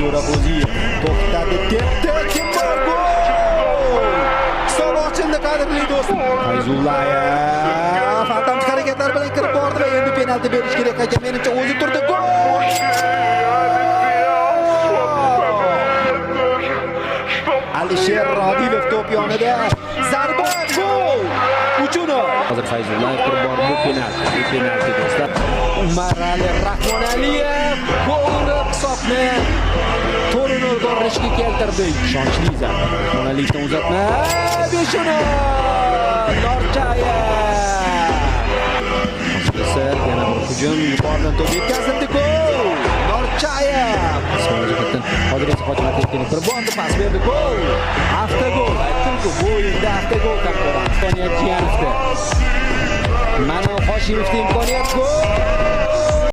Jo'rag'o'ziyev to'xtadi, tepdi, kim bor? Gol! Hisob ochildi, qadrli do'stlar. Fayzullayev fantomik harakatlar bilan kirib bordi va endi penalti berish kerak ekan. Menimcha o'zi turdi. Gol! Alisher Rodilov to'p yonida. Zarba, gol! Uchuni. Hozir Fayzullayev kirib bordi, bu penalti do'stlar. Umar-Ali Rahmonaliyev gol urib hisobni Torino Dorishga keltirdi. Ishonchli zarba. Rahmonalikdan uzatma. Beshuni Norchayev. Hozir yana bir hujum, yuqoridan to'p yetkazildi. Gol! Norchayev. Ismoilov hozir esa Hojimatovga bir bordi, pas berdi. Gol! Avtogol. Aytdim-ku, bu o'yinda avtogol taqdirlandi. Imkoniyat Jiyanovda. Mana Hoshimovning imkoniyati. Gol!